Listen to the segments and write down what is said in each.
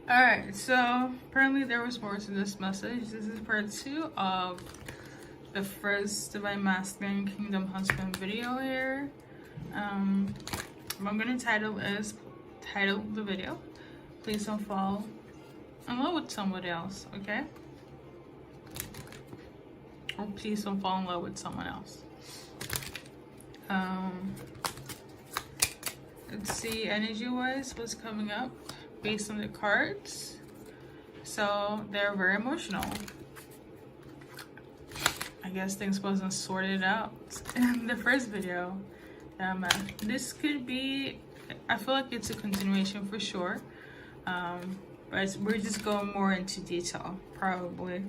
Alright, so apparently there was more to this message. This is part 2 of the first Divine Masculine Kingdom Husband video here. What I'm gonna title the video, Please Don't Fall in Love with Somebody Else, okay? Or please don't fall in love with someone else. Let's see, energy-wise, what's coming up based on the cards. So they're very emotional. I guess things wasn't sorted out in the first video. This could be, I feel like it's a continuation for sure. But we're just going more into detail, probably.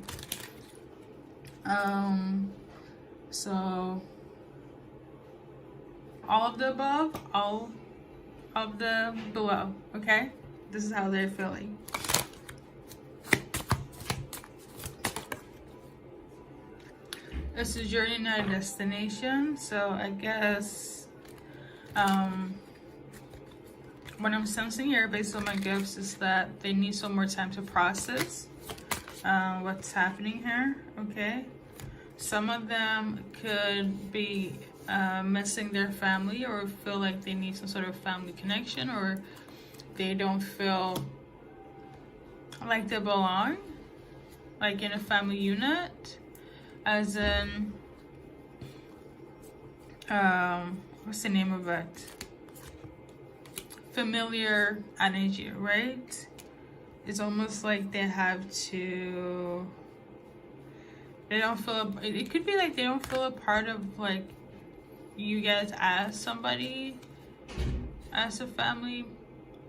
So all of the above, all of the below, okay? This is how they're feeling. It's a journey, not a destination. So I guess what I'm sensing here based on my gifts is that they need some more time to process what's happening here, okay? Some of them could be missing their family or feel like they need some sort of family connection, or they don't feel like they belong, like in a family unit, as in, what's the name of it? Familiar energy, right? It's almost like they have to, they don't feel, it could be like they don't feel a part of like you guys as somebody, as a family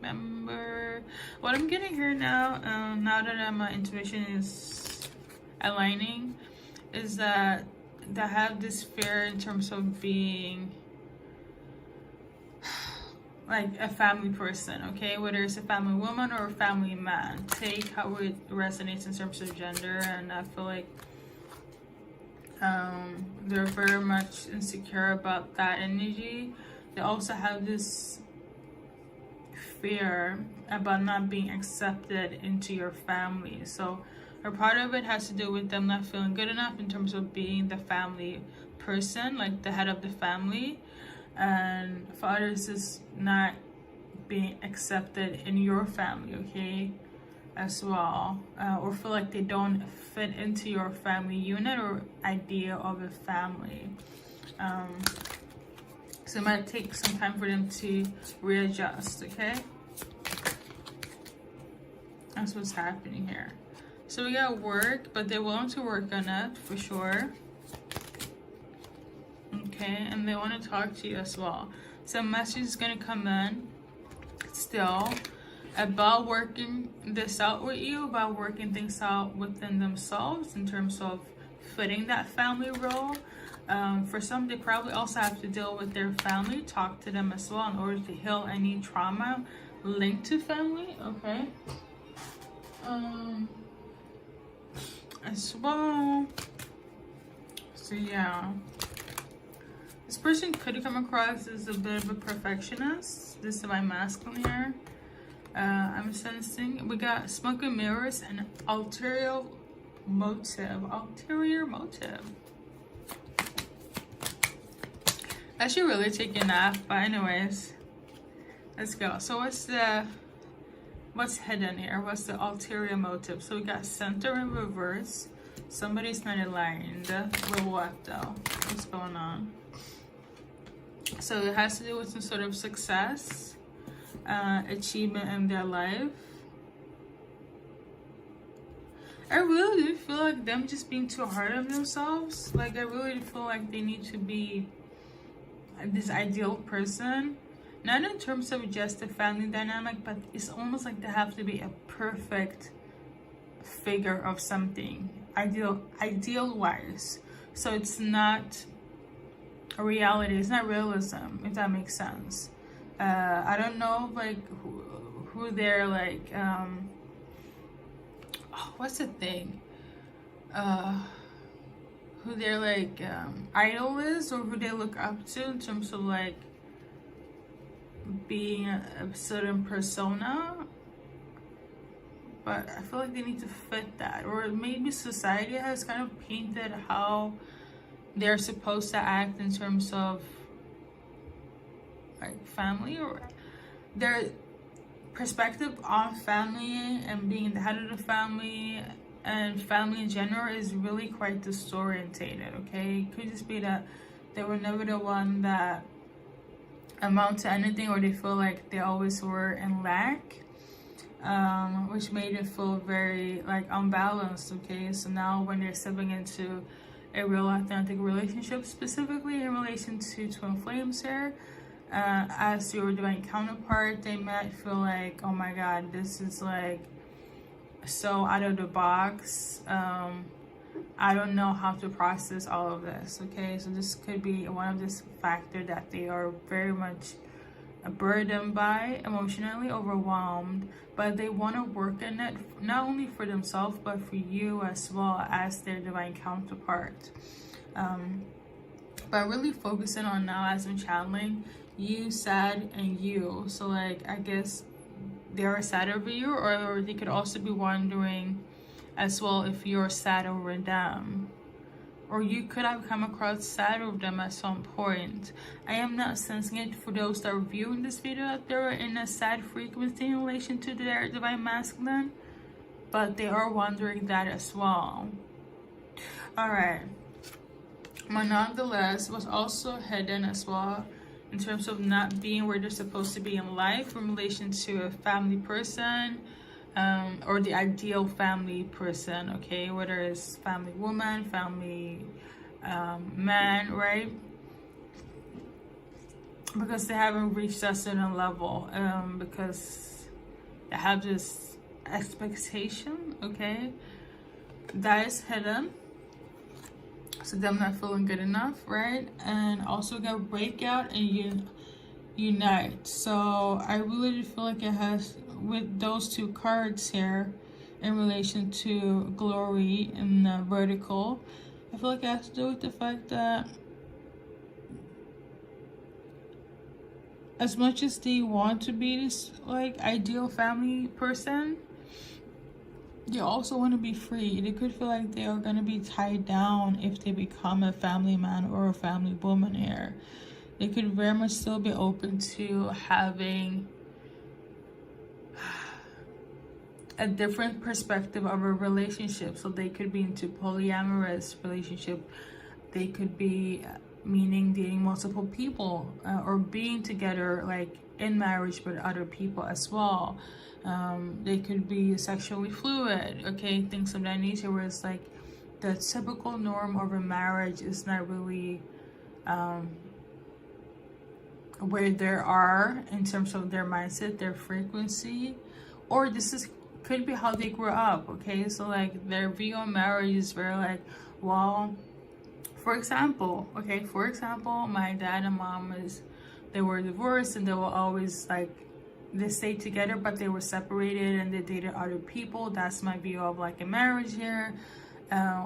member. What I'm getting here now, now that my intuition is aligning, is that they have this fear in terms of being like a family person, okay? Whether it's a family woman or a family man, take how it resonates in terms of gender. And I feel like they're very much insecure about that energy. They also have this fear about not being accepted into your family. So a part of it has to do with them not feeling good enough in terms of being the family person, like the head of the family. And for others, is not being accepted in your family, okay, as well, or feel like they don't fit into your family unit or idea of a family. So it might take some time for them to readjust, okay? That's what's happening here. So we got work, but they're willing to work on it for sure. Okay, and they want to talk to you as well. So message is going to come in still about working this out with you, about working things out within themselves in terms of fitting that family role. For some, they probably also have to deal with their family, talk to them as well in order to heal any trauma linked to family, okay? As well. So yeah. This person could come across as a bit of a perfectionist. This is my masculine here. I'm sensing we got smoke and mirrors and ulterior motive. Ulterior motive. I should really take a nap, but anyways, let's go. So what's hidden here? What's the ulterior motive? So we got center in reverse. Somebody's not aligned. With what though? What's going on? So it has to do with some sort of success, achievement in their life. I really do feel like them just being too hard on themselves. Like I really feel like they need to be this ideal person. Not in terms of just a family dynamic, but it's almost like they have to be a perfect figure of something. Ideal wise. So it's not a reality, it's not realism, if that makes sense. I don't know like who they're like what's the thing, who their like idol is, or who they look up to in terms of like being a certain persona. but I feel like they need to fit that. Or maybe society has kind of painted how they're supposed to act in terms of like family, or their perspective on family and being the head of the family and family in general is really quite disorientated. Okay, it could just be that they were never the one that amount to anything, or they feel like they always were in lack, which made it feel very like unbalanced. Okay, so now when they're stepping into a real authentic relationship, specifically in relation to twin flames here, as your divine counterpart, they might feel like, oh my god, this is like so out of the box. I don't know how to process all of this. Okay, so this could be one of this factor that they are very much burdened by, emotionally overwhelmed, but they want to work in it, not only for themselves but for you as well as their divine counterpart. But really focusing on now, as I'm channeling, you, sad, and you. So like, I guess they are sad over you, or they could also be wondering as well if you're sad over them, or you could have come across sad over them at some point. I am not sensing it for those that are viewing this video that they're in a sad frequency in relation to their divine masculine, but they are wondering that as well. All right, but nonetheless, was also hidden as well in terms of not being where they're supposed to be in life in relation to a family person, or the ideal family person. Okay, whether it's family woman, family man, right? Because they haven't reached a certain level, because they have this expectation, okay, that is hidden. So them not feeling good enough, right? And also got breakout and unite. So I really feel like it has, with those two cards here in relation to glory in the vertical, I feel like it has to do with the fact that as much as they want to be this like ideal family person, they also want to be free. They could feel like they are going to be tied down if they become a family man or a family woman here. They could very much still be open to having a different perspective of a relationship. So they could be into polyamorous relationship. They could be meaning dating multiple people, or being together like in marriage with other people as well. They could be sexually fluid, okay, things of that nature, where it's like the typical norm of a marriage is not really where they are in terms of their mindset, their frequency, or this is could be how they grew up. Okay, so like their view on marriage is very like, well, for example, my dad and mom they were divorced, and they were always like, they stayed together but they were separated and they dated other people. That's my view of like a marriage here.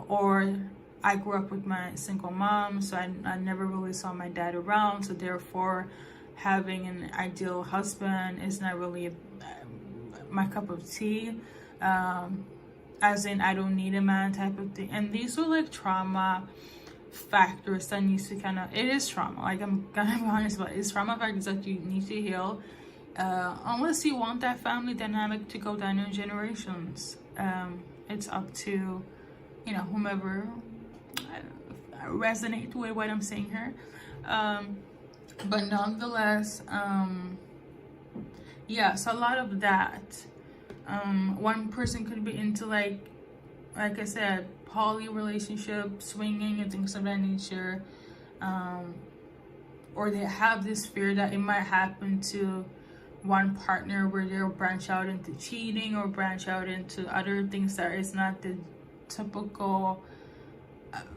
Or I grew up with my single mom, so I never really saw my dad around, so therefore having an ideal husband is not really my cup of tea, as in I don't need a man type of thing. And these were like trauma factors that needs to kind of, it is trauma, like I'm gonna be honest, but it's trauma factors that you need to heal, unless you want that family dynamic to go down in generations. It's up to, you know, whomever resonate with what I'm saying here, but nonetheless, yeah, so a lot of that. One person could be into like I said, poly relationship, swinging and things of that nature, or they have this fear that it might happen to one partner where they'll branch out into cheating or branch out into other things that is not the typical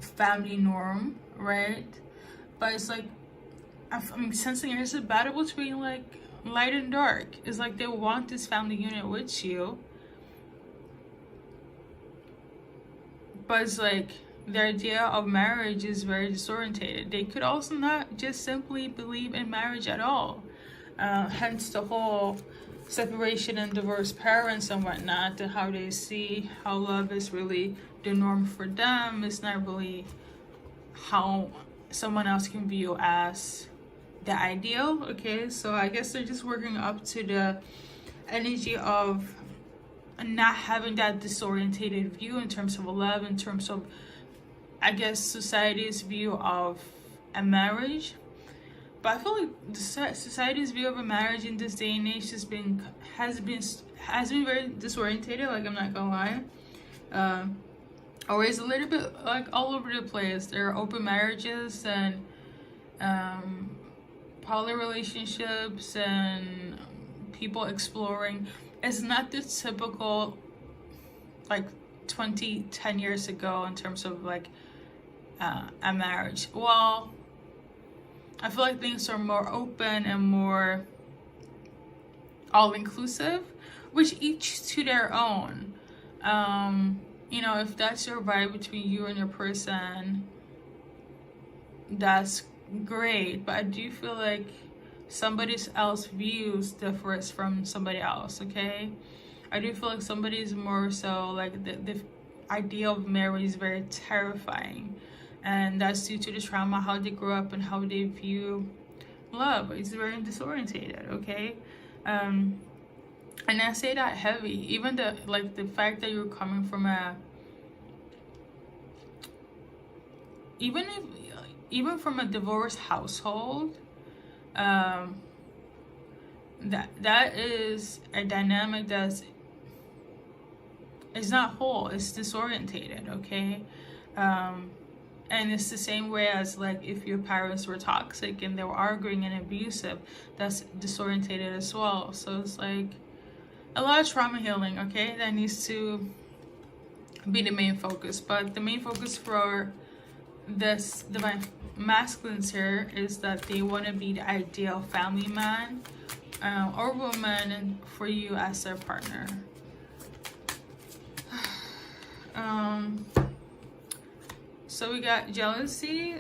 family norm, right? But it's like I'm sensing there's a battle between like light and dark. It's like they want this family unit with you, but it's like the idea of marriage is very disorientated. They could also not just simply believe in marriage at all. Hence the whole separation and divorced parents and whatnot, and how they see how love is really the norm for them. It's not really how someone else can view as the ideal. Okay, so I guess they're just working up to the energy of not having that disorientated view in terms of love, in terms of, I guess, society's view of a marriage. But I feel like the society's view of a marriage in this day and age has been very disorientated. Like, I'm not gonna lie, or is a little bit like all over the place. There are open marriages and poly relationships and people exploring. It's not the typical like 10 years ago in terms of like a marriage. Well, I feel like things are more open and more all-inclusive, which each to their own. You know, if that's your vibe between you and your person, that's great. But I do feel like somebody else's views differs from somebody else, okay? I do feel like somebody is more so like the idea of marriage is very terrifying. And that's due to the trauma, how they grew up and how they view love. It's very disorientated, okay? And I say that heavy. Even the fact that you're coming from even from a divorced household, that is a dynamic it's not whole. It's disorientated, okay? And it's the same way as like if your parents were toxic and they were arguing and abusive, that's disorientated as well. So it's like a lot of trauma healing, okay? That needs to be the main focus. But the main focus for this divine masculines here is that they want to be the ideal family man or woman for you as their partner. So we got jealousy.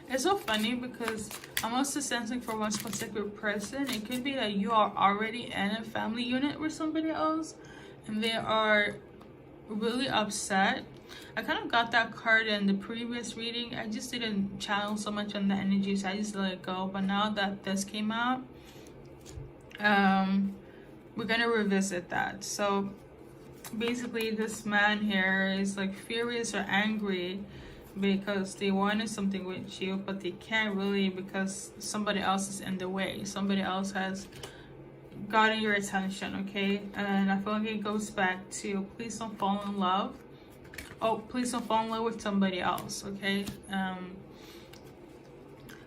It's so funny because I'm also sensing for one specific person, it could be that you are already in a family unit with somebody else and they are really upset. I kind of got that card in the previous reading. I just didn't channel so much on the energy, so I just let it go. But now that this came out, we're gonna revisit that. So basically this man here is like furious or angry because they wanted something with you, but they can't really because somebody else is in the way. Somebody else has gotten your attention, okay? And I feel like it goes back to please don't fall in love. Oh, please don't fall in love with somebody else, okay?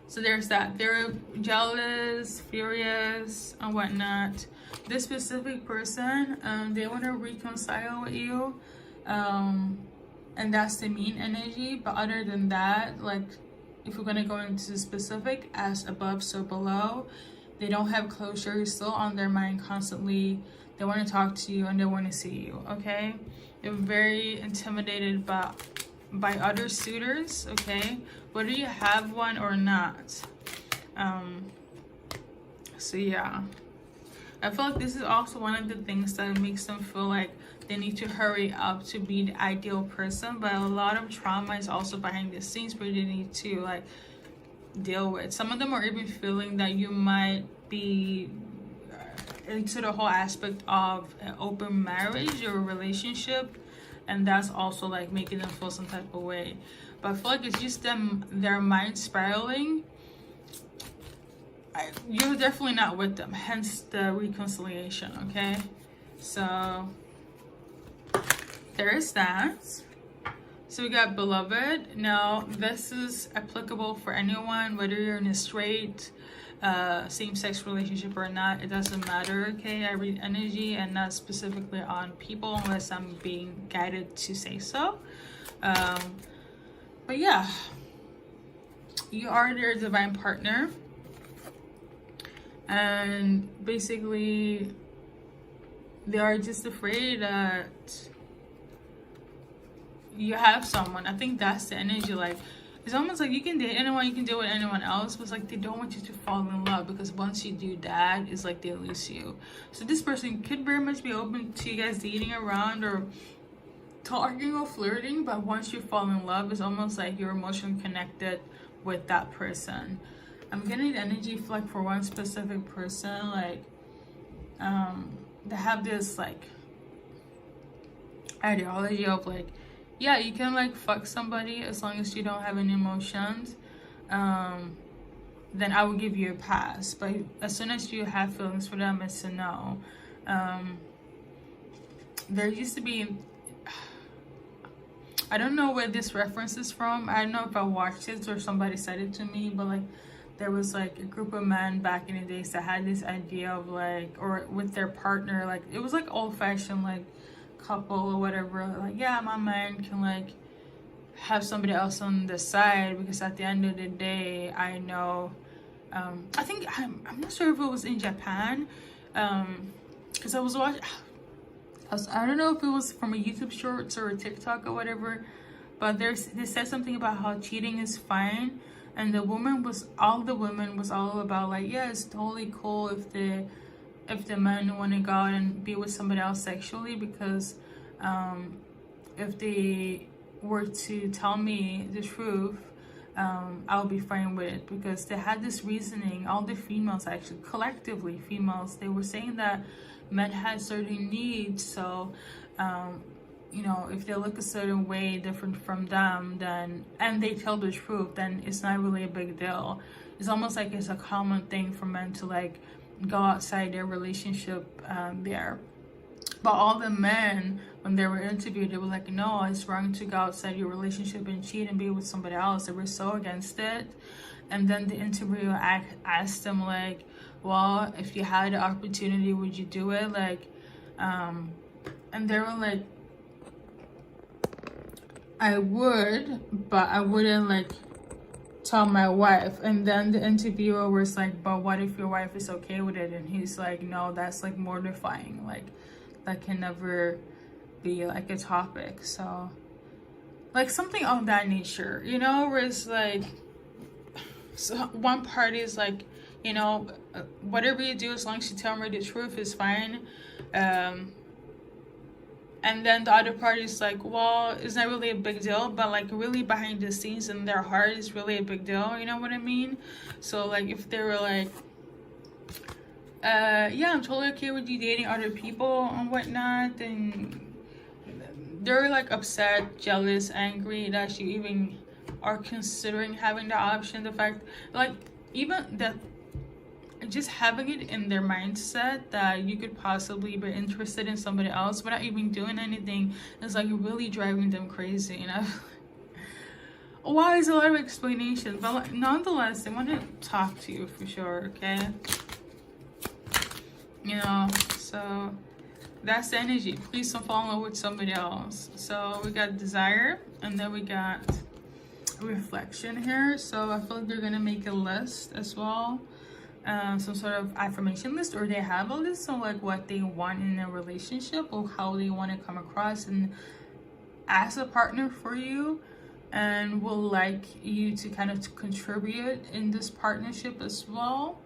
So there's that. They're jealous, furious, and whatnot. This specific person, they want to reconcile with you, and that's the mean energy. But other than that, like if we're going to go into specific, as above so below, they don't have closure. It's still on their mind constantly. They want to talk to you and they want to see you, okay? They're very intimidated by other suitors, okay? Whether you have one or not. So yeah, I feel like this is also one of the things that makes them feel like they need to hurry up to be the ideal person. But a lot of trauma is also behind the scenes where they need to like deal with. Some of them are even feeling that you might be into the whole aspect of an open marriage or a relationship, and that's also like making them feel some type of way. But I feel like it's just their mind spiraling. You're definitely not with them, hence the reconciliation, okay? So there is that. So we got beloved. Now this is applicable for anyone, whether you're in a straight same-sex relationship or not. It doesn't matter, okay? I read energy and not specifically on people unless I'm being guided to say so. But yeah, you are their divine partner, and basically they are just afraid that you have someone. I think that's the energy. Like It's almost like you can date anyone, you can deal with anyone else, but it's like they don't want you to fall in love, because once you do that, it's like they lose you. So this person could very much be open to you guys dating around or talking or flirting, but once you fall in love, it's almost like you're emotionally connected with that person. I'm getting the energy like for one specific person, like they have this like ideology of like, yeah, you can like fuck somebody as long as you don't have any emotions, then I will give you a pass. But as soon as you have feelings for them, it's a no. There used to be, I don't know where this reference is from. I don't know if I watched it or somebody said it to me, but like there was like a group of men back in the days that had this idea of like, or with their partner, like it was like old-fashioned like couple or whatever, like, yeah, my man can like have somebody else on the side, because at the end of the day, I know I think I'm not sure if it was in Japan, because I was watching, I don't know if it was from a YouTube shorts or a TikTok or whatever, but they said something about how cheating is fine, and the woman was all about like, yeah, it's totally cool if the men want to go out and be with somebody else sexually, because if they were to tell me the truth, I'll be fine with it. Because they had this reasoning, all the females, actually collectively females, they were saying that men had certain needs, so you know, if they look a certain way different from them, then, and they tell the truth, then it's not really a big deal. It's almost like it's a common thing for men to like go outside their relationship there. But all the men, when they were interviewed, they were like, no, it's wrong to go outside your relationship and cheat and be with somebody else. They were so against it. And then the interviewer asked them like, well, if you had the opportunity, would you do it? Like and they were like, I would, but I wouldn't like tell my wife. And then the interviewer was like, but what if your wife is okay with it? And he's like, no, that's like mortifying, like that can never be like a topic. So like something of that nature, you know, where it's like, so one party is like, you know, whatever you do, as long as you tell me the truth, is fine. And then the other party is like, well, it's not really a big deal, but like really behind the scenes in their heart is really a big deal, you know what I mean? So like if they were like, yeah, I'm totally okay with you dating other people and whatnot, and they're like upset, jealous, angry that you even are considering having the option, the fact like even that, just having it in their mindset that you could possibly be interested in somebody else without even doing anything is like really driving them crazy, you know. Why is a lot of explanations, but like, nonetheless they want to talk to you for sure, okay? You know, so that's the energy. Please don't fall in love with somebody else. So we got desire, and then we got reflection here. So I feel like they're gonna make a list as well, some sort of affirmation list, or they have a list of like what they want in a relationship, or how they want to come across and as a partner for you, and will like you to kind of contribute in this partnership as well.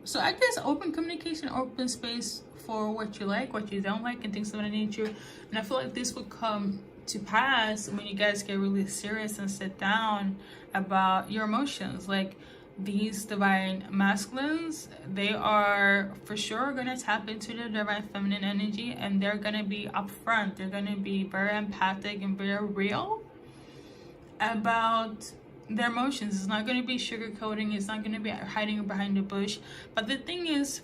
So I guess open communication, open space for what you like, what you don't like, and things of that nature. And I feel like this would come to pass when you guys get really serious and sit down about your emotions. Like these divine masculines, they are for sure gonna tap into their divine feminine energy, and they're gonna be upfront. They're gonna be very empathic and very real about their emotions. It's not going to be sugarcoating, it's not going to be hiding behind the bush. But the thing is,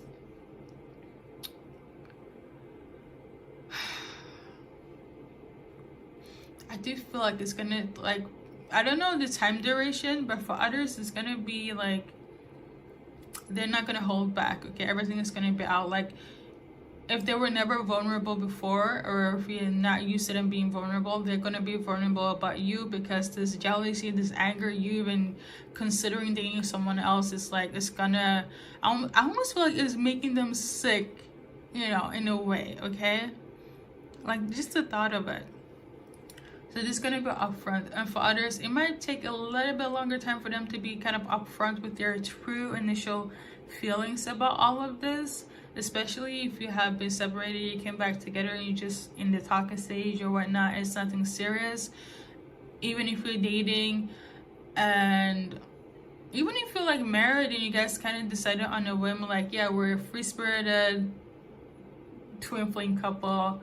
I do feel like it's gonna, like, I don't know the time duration, but for others it's gonna be like they're not gonna hold back. Okay, everything is gonna be out. Like if they were never vulnerable before, or if you're not used to them being vulnerable, they're gonna be vulnerable about you, because this jealousy, this anger, you even considering dating someone else, is like, it's gonna, I almost feel like it's making them sick, you know, in a way, okay? Like just the thought of it. So this is going to be upfront, and for others it might take a little bit longer time for them to be kind of upfront with their true initial feelings about all of this, especially if you have been separated, you came back together, and you just in the talking stage or whatnot. It's nothing serious. Even if you're dating, and even if you're like married and you guys kind of decided on a whim, like, yeah, we're a free-spirited twin flame couple,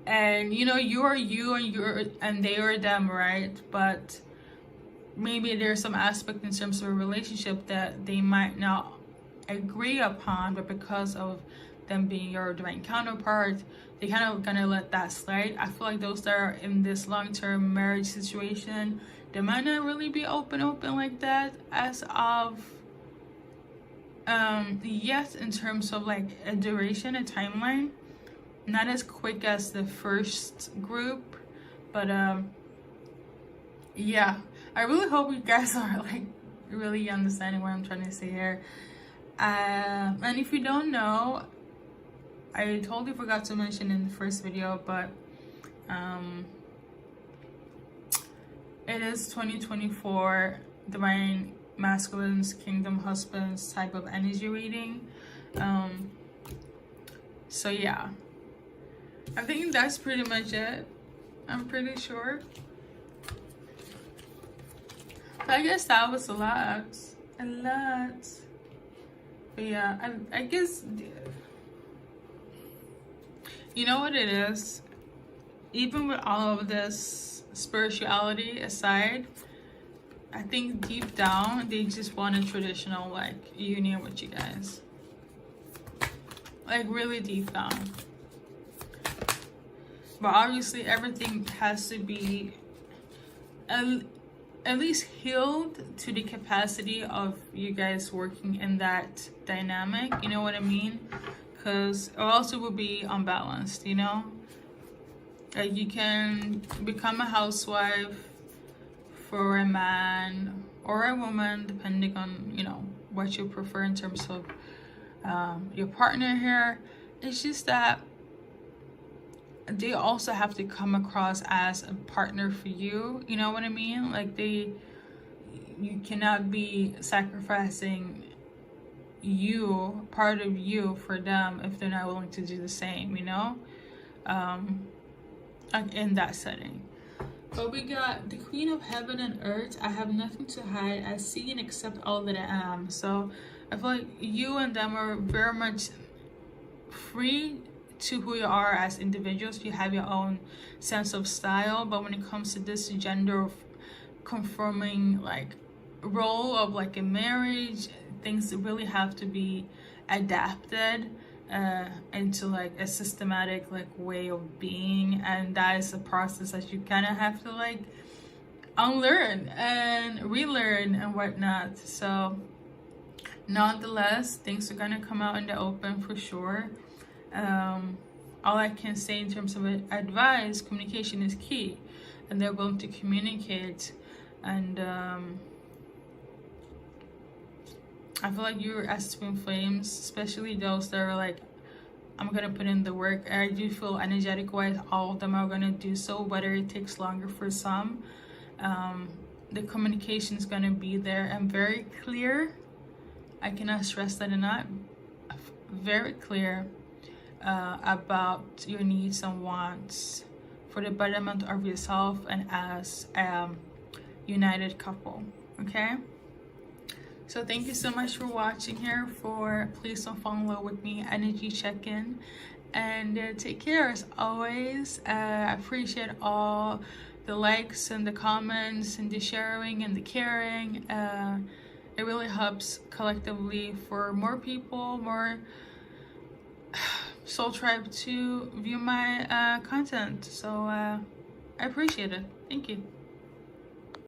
and you know, you are you and they are them, right? But maybe there's some aspect in terms of a relationship that they might not agree upon, but because of them being your divine counterpart, they kind of gonna let that slide. I feel like those that are in this long-term marriage situation, they might not really be open like that as of yet, in terms of like a duration, a timeline. Not as quick as the first group, but yeah, I really hope you guys are like really understanding what I'm trying to say here. And if you don't know, I totally forgot to mention in the first video, but it is 2024 divine masculines, kingdom husbands type of energy reading. So yeah, I think that's pretty much it. I'm pretty sure. But I guess that was a lot. But yeah, I guess, you know what it is? Even with all of this spirituality aside, I think deep down they just want a traditional like union with you guys. Like really deep down. But obviously everything has to be at least healed to the capacity of you guys working in that dynamic, you know what I mean? Because or else it will be unbalanced, you know? Like you can become a housewife for a man or a woman, depending on, you know, what you prefer in terms of your partner here. It's just that they also have to come across as a partner for you, you know what I mean? Like you cannot be sacrificing you, part of you, for them if they're not willing to do the same, you know? In that setting. But we got the Queen of Heaven and Earth. I have nothing to hide. I see and accept all that I am. So I feel like you and them are very much free to who you are as individuals. You have your own sense of style, but when it comes to this gender conforming like role of like a marriage, things really have to be adapted into like a systematic like way of being, and that is a process that you kind of have to like unlearn and relearn and whatnot. So nonetheless, things are gonna come out in the open for sure. All I can say in terms of advice, communication is key, and they're willing to communicate. And I feel like you as twin flames, especially those that are like, I'm gonna put in the work. I do feel energetic wise all of them are gonna do so, whether it takes longer for some. The communication is gonna be there and very clear. I cannot stress that enough. Very clear about your needs and wants for the betterment of yourself and as a united couple. Okay, so thank you so much for watching here. Please don't fall in love with me energy check-in, and take care as always. I appreciate all the likes and the comments and the sharing and the caring. It really helps collectively for more people, more Soultribe to view my content. So I appreciate it. Thank you.